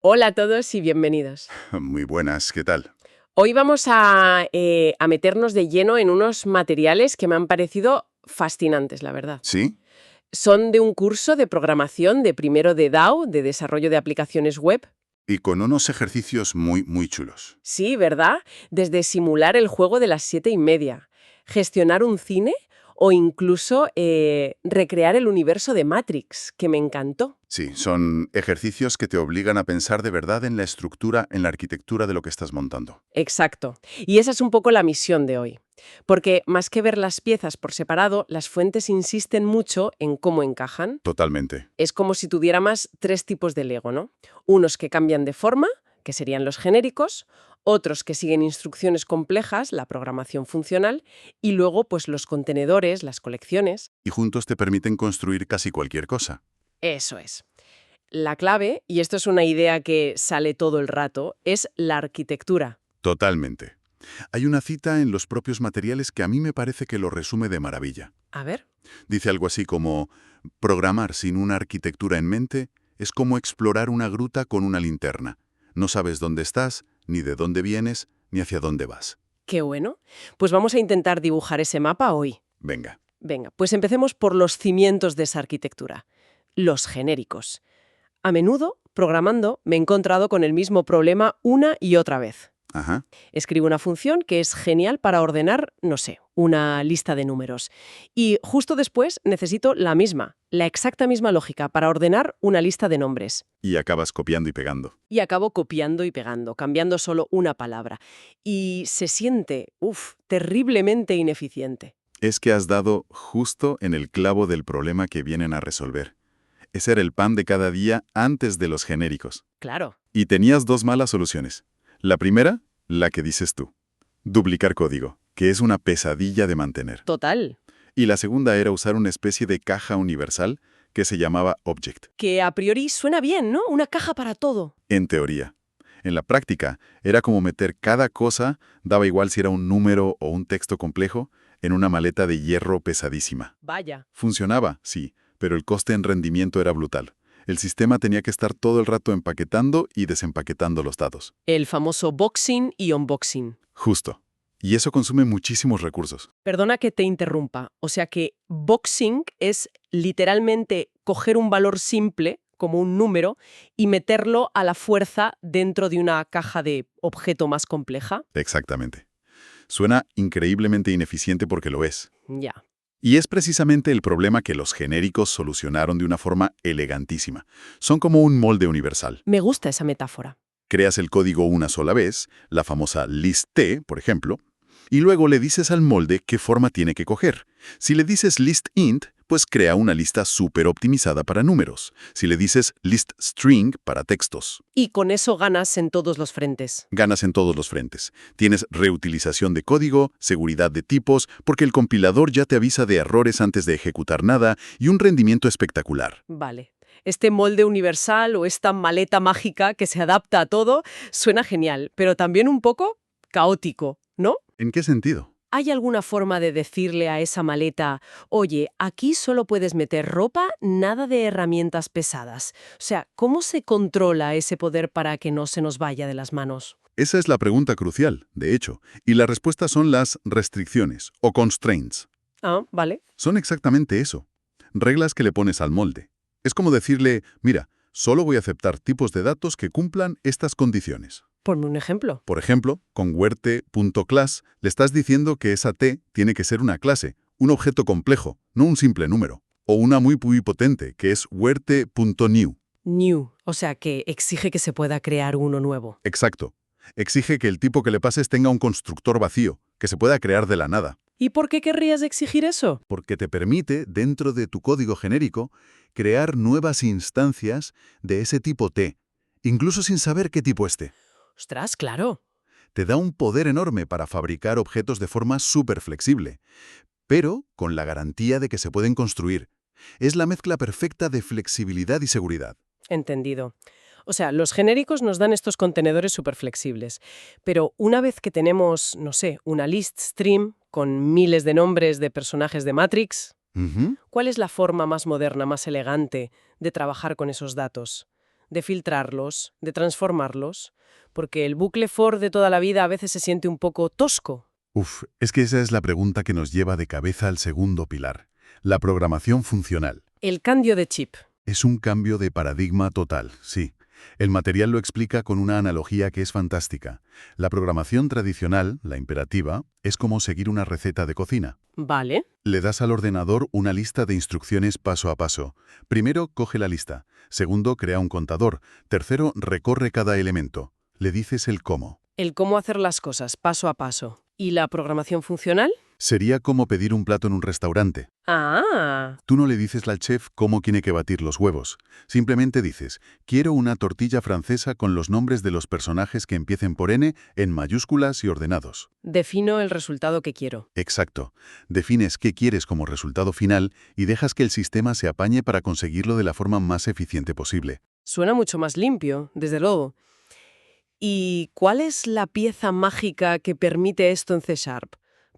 Hola a todos y bienvenidos. Muy buenas, ¿qué tal? Hoy vamos a meternos de lleno en unos materiales que me han parecido fascinantes, la verdad. ¿Sí? Son de un curso de programación de primero de DAO, de desarrollo de aplicaciones web. Y con unos ejercicios muy chulos. Sí, ¿verdad? Desde simular el juego de las 7:30, gestionar un cine o incluso recrear el universo de Matrix, que me encantó. Sí, son ejercicios que te obligan a pensar de verdad en la estructura, en la arquitectura de lo que estás montando. Exacto. Y esa es un poco la misión de hoy. Porque más que ver las piezas por separado, las fuentes insisten mucho en cómo encajan. Totalmente. Es como si tuviéramos tres tipos de Lego, ¿no? Unos que cambian de forma, que serían los genéricos, otros que siguen instrucciones complejas, la programación funcional, y luego pues los contenedores, las colecciones. Y juntos te permiten construir casi cualquier cosa. Eso es. La clave, y esto es una idea que sale todo el rato, es la arquitectura. Totalmente. Hay una cita en los propios materiales que a mí me parece que lo resume de maravilla. A ver. Dice algo así como, programar sin una arquitectura en mente es como explorar una gruta con una linterna. No sabes dónde estás, ni de dónde vienes, ni hacia dónde vas. Qué bueno. Pues vamos a intentar dibujar ese mapa hoy. Venga. Venga, pues empecemos por los cimientos de esa arquitectura, los genéricos. A menudo, programando, me he encontrado con el mismo problema una y otra vez. Ajá. Escribo una función que es genial para ordenar, no sé, una lista de números. Y justo después necesito la exacta misma lógica para ordenar una lista de nombres. Y acabas copiando y pegando. Y acabo copiando y pegando, cambiando solo una palabra. Y se siente, terriblemente ineficiente. Es que has dado justo en el clavo del problema que vienen a resolver. Ese era el pan de cada día antes de los genéricos. Claro. Y tenías dos malas soluciones. La primera, la que dices tú. Duplicar código, que es una pesadilla de mantener. Total. Y la segunda era usar una especie de caja universal que se llamaba Object. Que a priori suena bien, ¿no? Una caja para todo. En teoría. En la práctica, era como meter cada cosa, daba igual si era un número o un texto complejo, en una maleta de hierro pesadísima. Vaya. Funcionaba, sí, pero el coste en rendimiento era brutal. El sistema tenía que estar todo el rato empaquetando y desempaquetando los datos. El famoso boxing y unboxing. Justo. Y eso consume muchísimos recursos. Perdona que te interrumpa. O sea que boxing es literalmente coger un valor simple, como un número, y meterlo a la fuerza dentro de una caja de objeto más compleja. Exactamente. Suena increíblemente ineficiente porque lo es. Ya. Y es precisamente el problema que los genéricos solucionaron de una forma elegantísima. Son como un molde universal. Me gusta esa metáfora. Creas el código una sola vez, la famosa list-t, por ejemplo, y luego le dices al molde qué forma tiene que coger. Si le dices list-int, pues crea una lista súper optimizada para números. Si le dices list-string, para textos. Y con eso ganas en todos los frentes. Ganas en todos los frentes. Tienes reutilización de código, seguridad de tipos, porque el compilador ya te avisa de errores antes de ejecutar nada, y un rendimiento espectacular. Vale. Este molde universal o esta maleta mágica que se adapta a todo suena genial, pero también un poco caótico, ¿no? ¿En qué sentido? ¿Hay alguna forma de decirle a esa maleta, oye, aquí solo puedes meter ropa, nada de herramientas pesadas? O sea, ¿cómo se controla ese poder para que no se nos vaya de las manos? Esa es la pregunta crucial, de hecho, y la respuesta son las restricciones o constraints. Ah, vale. Son exactamente eso, reglas que le pones al molde. Es como decirle, mira, solo voy a aceptar tipos de datos que cumplan estas condiciones. Ponme un ejemplo. Por ejemplo, con werte.class le estás diciendo que esa t tiene que ser una clase, un objeto complejo, no un simple número. O una muy potente, que es werte.new. New, o sea que exige que se pueda crear uno nuevo. Exacto. Exige que el tipo que le pases tenga un constructor vacío, que se pueda crear de la nada. ¿Y por qué querrías exigir eso? Porque te permite, dentro de tu código genérico, crear nuevas instancias de ese tipo T, incluso sin saber qué tipo esté. Ostras, claro. Te da un poder enorme para fabricar objetos de forma súper flexible, pero con la garantía de que se pueden construir. Es la mezcla perfecta de flexibilidad y seguridad. Entendido. O sea, los genéricos nos dan estos contenedores súper flexibles, pero una vez que tenemos, no sé, una list stream con miles de nombres de personajes de Matrix, Ujú. ¿cuál es la forma más moderna, más elegante de trabajar con esos datos? de filtrarlos, de transformarlos, porque el bucle for de toda la vida a veces se siente un poco tosco. Es que esa es la pregunta que nos lleva de cabeza al segundo pilar, la programación funcional. El cambio de chip. Es un cambio de paradigma total, sí. El material lo explica con una analogía que es fantástica. La programación tradicional, la imperativa, es como seguir una receta de cocina. Vale. Le das al ordenador una lista de instrucciones paso a paso. Primero, coge la lista. Segundo, crea un contador. Tercero, recorre cada elemento. Le dices el cómo. El cómo hacer las cosas paso a paso. ¿Y la programación funcional? Sería como pedir un plato en un restaurante. Ah, Tú no le dices al chef cómo tiene que batir los huevos. Simplemente dices, quiero una tortilla francesa con los nombres de los personajes que empiecen por N en mayúsculas y ordenados. defino el resultado que quiero. Exacto. Defines qué quieres como resultado final y dejas que el sistema se apañe para conseguirlo de la forma más eficiente posible. Suena mucho más limpio, desde luego. ¿Y cuál es la pieza mágica que permite esto en C#?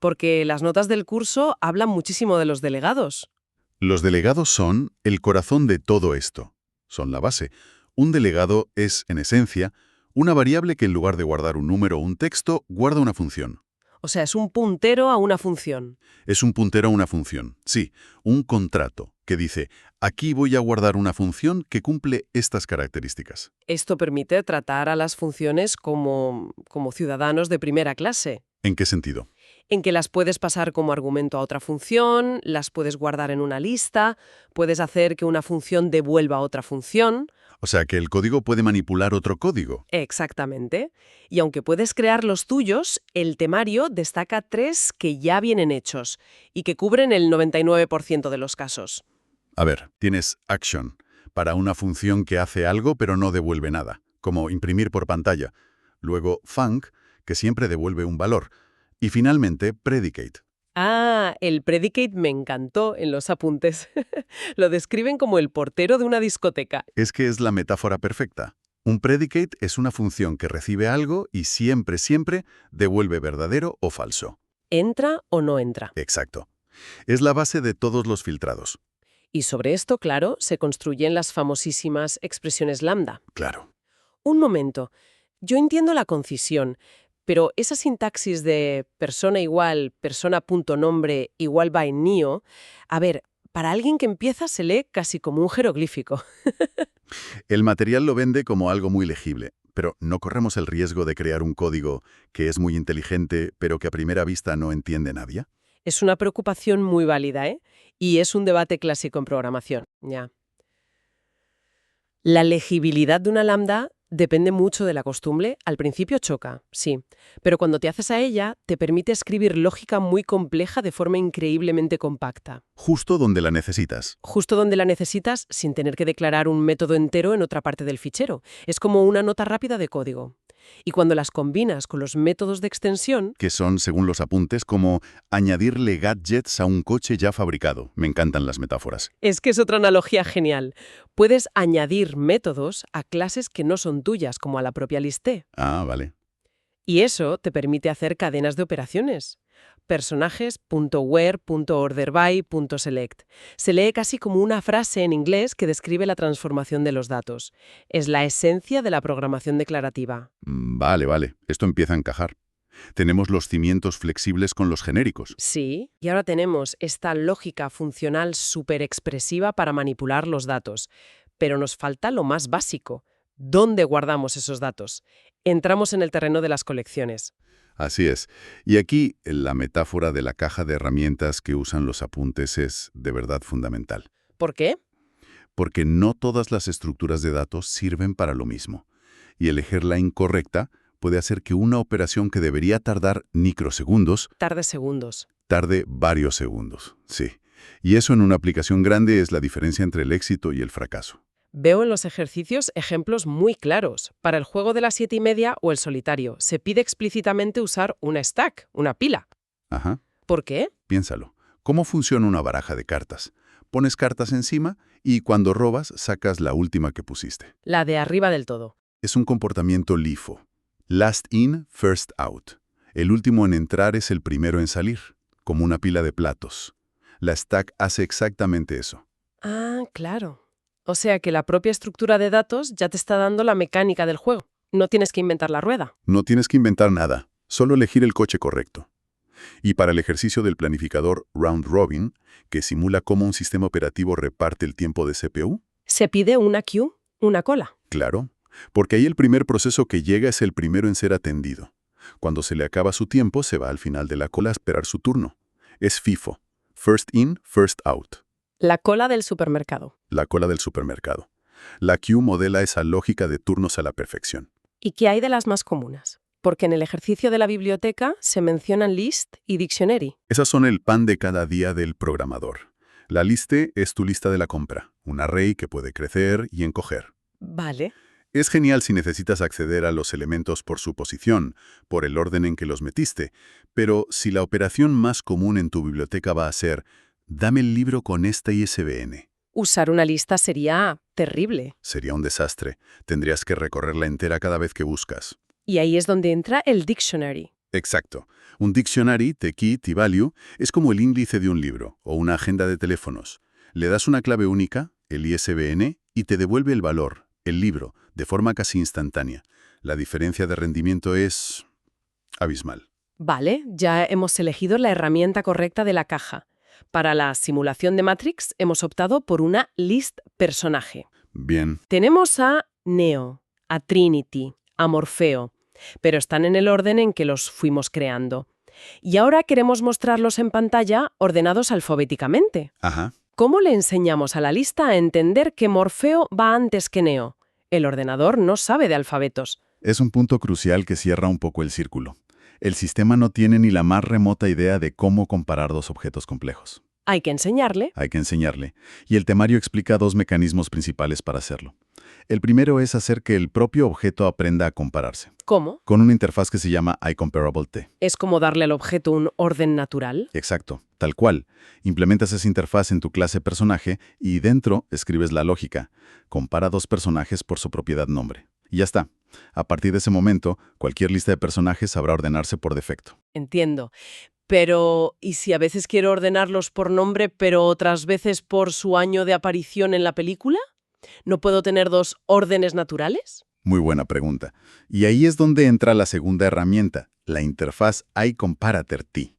Porque las notas del curso hablan muchísimo de los delegados. Los delegados son el corazón de todo esto. Son la base. Un delegado es, en esencia, una variable que en lugar de guardar un número o un texto, guarda una función. O sea, es un puntero a una función. Es un puntero a una función. Sí, un contrato que dice, aquí voy a guardar una función que cumple estas características. Esto permite tratar a las funciones como ciudadanos de primera clase, ¿En qué sentido? en que las puedes pasar como argumento a otra función, las puedes guardar en una lista, puedes hacer que una función devuelva otra función. O sea, que el código puede manipular otro código. Exactamente. Y aunque puedes crear los tuyos, el temario destaca 3 que ya vienen hechos y que cubren el 99% de los casos. A ver, tienes action, para una función que hace algo pero no devuelve nada, como imprimir por pantalla. Luego func, que siempre devuelve un valor. Y finalmente predicate. Ah, el predicate me encantó en los apuntes. Lo describen como el portero de una discoteca. Es que es la metáfora perfecta. Un predicate es una función que recibe algo y siempre, siempre devuelve verdadero o falso. ¿Entra o no entra? Exacto. Es la base de todos los filtrados. Y sobre esto, claro, se construyen las famosísimas expresiones lambda. Claro. Un momento, yo entiendo la concisión, pero esa sintaxis de persona igual, persona.nombre igual by NIO, a ver, para alguien que empieza se lee casi como un jeroglífico. El material lo vende como algo muy legible, pero no corremos el riesgo de crear un código que es muy inteligente, pero que a primera vista no entiende nadie. Es una preocupación muy válida, ¿eh? Y es un debate clásico en programación. Ya. La legibilidad de una lambda depende mucho de la costumbre. Al principio choca, sí, pero cuando te haces a ella, te permite escribir lógica muy compleja de forma increíblemente compacta. Justo donde la necesitas. Justo donde la necesitas sin tener que declarar un método entero en otra parte del fichero. Es como una nota rápida de código. Y cuando las combinas con los métodos de extensión, Que son, según los apuntes, como añadirle gadgets a un coche ya fabricado. Me encantan las metáforas. es que es otra analogía genial. Puedes añadir métodos a clases que no son tuyas, como a la propia listé. Ah, vale. Y eso te permite hacer cadenas de operaciones. Personajes.where.orderby.select. Se lee casi como una frase en inglés que describe la transformación de los datos. Es la esencia de la programación declarativa. Vale. Esto empieza a encajar. Tenemos los cimientos flexibles con los genéricos. Sí, y ahora tenemos esta lógica funcional súper expresiva para manipular los datos. Pero nos falta lo más básico. ¿Dónde guardamos esos datos? Entramos en el terreno de las colecciones. Así es. Y aquí la metáfora de la caja de herramientas que usan los apuntes es de verdad fundamental. ¿Por qué? Porque no todas las estructuras de datos sirven para lo mismo. Y elegir la incorrecta puede hacer que una operación que debería tardar microsegundos Tarde segundos. tarde varios segundos. Sí. Y eso en una aplicación grande es la diferencia entre el éxito y el fracaso. Veo en los ejercicios ejemplos muy claros. Para el juego de las 7:30 o el solitario, se pide explícitamente usar una stack, una pila. Ajá. ¿Por qué? Piénsalo. ¿Cómo funciona una baraja de cartas? Pones cartas encima y cuando robas sacas la última que pusiste. La de arriba del todo. Es un comportamiento LIFO. Last in, first out. El último en entrar es el primero en salir, como una pila de platos. La stack hace exactamente eso. Ah, claro. O sea que la propia estructura de datos ya te está dando la mecánica del juego. No tienes que inventar la rueda. No tienes que inventar nada, solo elegir el coche correcto. Y para el ejercicio del planificador Round Robin, que simula cómo un sistema operativo reparte el tiempo de CPU, Se pide una queue, una cola. claro, porque ahí el primer proceso que llega es el primero en ser atendido. Cuando se le acaba su tiempo, se va al final de la cola a esperar su turno. Es FIFO, First In, First Out, La cola del supermercado. la cola del supermercado. La queue modela esa lógica de turnos a la perfección. ¿Y qué hay de las más comunes? Porque en el ejercicio de la biblioteca se mencionan list y dictionary. Esas son el pan de cada día del programador. La liste es tu lista de la compra, un array que puede crecer y encoger. Vale. Es genial si necesitas acceder a los elementos por su posición, por el orden en que los metiste, pero si la operación más común en tu biblioteca va a ser «dame el libro con esta ISBN», Usar una lista sería terrible. sería un desastre. Tendrías que recorrerla entera cada vez que buscas. Y ahí es donde entra el dictionary. Exacto. Un dictionary, t-key, t-value, es como el índice de un libro o una agenda de teléfonos. Le das una clave única, el ISBN, y te devuelve el valor, el libro, de forma casi instantánea. La diferencia de rendimiento es abismal. Vale, ya hemos elegido la herramienta correcta de la caja. Para la simulación de Matrix hemos optado por una list personaje. Bien, Tenemos a Neo, a Trinity, a Morfeo, pero están en el orden en que los fuimos creando. Y ahora queremos mostrarlos en pantalla ordenados alfabéticamente. ajá. ¿Cómo le enseñamos a la lista a entender que Morfeo va antes que Neo? El ordenador no sabe de alfabetos. Es un punto crucial que cierra un poco el círculo. El sistema no tiene ni la más remota idea de cómo comparar dos objetos complejos. Hay que enseñarle. Hay que enseñarle. Y el temario explica dos mecanismos principales para hacerlo. El primero es hacer que el propio objeto aprenda a compararse, ¿Cómo? con una interfaz que se llama iComparableT. Es como darle al objeto un orden natural. Exacto, tal cual. Implementas esa interfaz en tu clase personaje y dentro escribes la lógica. Compara dos personajes por su propiedad nombre. Y ya está. A partir de ese momento, cualquier lista de personajes sabrá ordenarse por defecto. Entiendo. Pero, ¿y si a veces quiero ordenarlos por nombre, pero otras veces por su año de aparición en la película? ¿No puedo tener dos órdenes naturales? Muy buena pregunta. Y ahí es donde entra la segunda herramienta, la interfaz iComparatorT.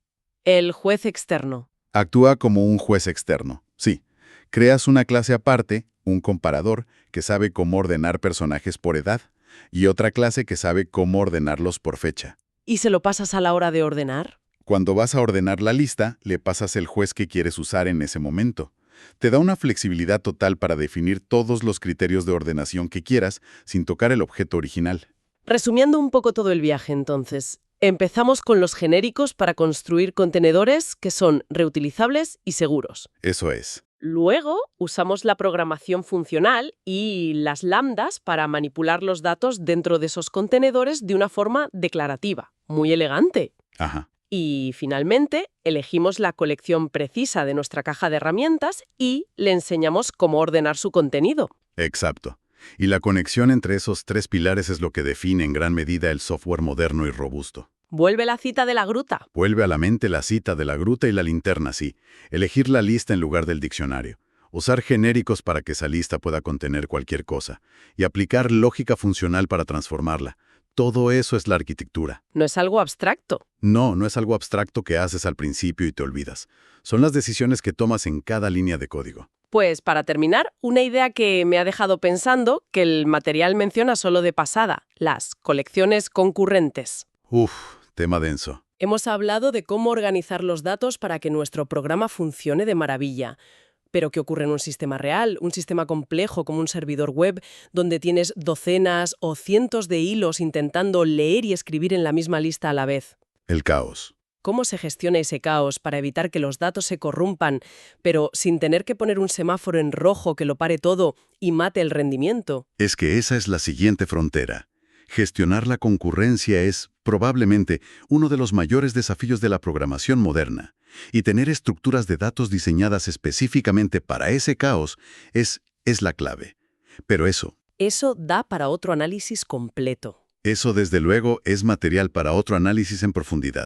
El juez externo. Actúa como un juez externo. Sí, creas una clase aparte, un comparador, que sabe cómo ordenar personajes por edad, y otra clase que sabe cómo ordenarlos por fecha. ¿Y se lo pasas a la hora de ordenar? Cuando vas a ordenar la lista, le pasas el juez que quieres usar en ese momento. Te da una flexibilidad total para definir todos los criterios de ordenación que quieras sin tocar el objeto original. Resumiendo un poco todo el viaje, entonces, empezamos con los genéricos para construir contenedores que son reutilizables y seguros. Eso es. Luego usamos la programación funcional y las lambdas para manipular los datos dentro de esos contenedores de una forma declarativa, muy elegante. Ajá. Y finalmente elegimos la colección precisa de nuestra caja de herramientas y le enseñamos cómo ordenar su contenido. Exacto. Y la conexión entre esos tres pilares es lo que define en gran medida el software moderno y robusto. Vuelve la cita de la gruta. Vuelve a la mente la cita de la gruta y la linterna, sí. Elegir la lista en lugar del diccionario. Usar genéricos para que esa lista pueda contener cualquier cosa. Y aplicar lógica funcional para transformarla. Todo eso es la arquitectura. No es algo abstracto. No, no es algo abstracto que haces al principio y te olvidas. Son las decisiones que tomas en cada línea de código. Pues para terminar, una idea que me ha dejado pensando que el material menciona solo de pasada, las colecciones concurrentes. Uf, tema denso. Hemos hablado de cómo organizar los datos para que nuestro programa funcione de maravilla. Pero ¿qué ocurre en un sistema real? Un sistema complejo como un servidor web, donde tienes docenas o cientos de hilos intentando leer y escribir en la misma lista a la vez. El caos. ¿Cómo se gestiona ese caos para evitar que los datos se corrompan, pero sin tener que poner un semáforo en rojo que lo pare todo y mate el rendimiento? Es que esa es la siguiente frontera. Gestionar la concurrencia es, probablemente, uno de los mayores desafíos de la programación moderna. Y tener estructuras de datos diseñadas específicamente para ese caos es la clave. Pero Eso da para otro análisis completo. eso desde luego es material para otro análisis en profundidad.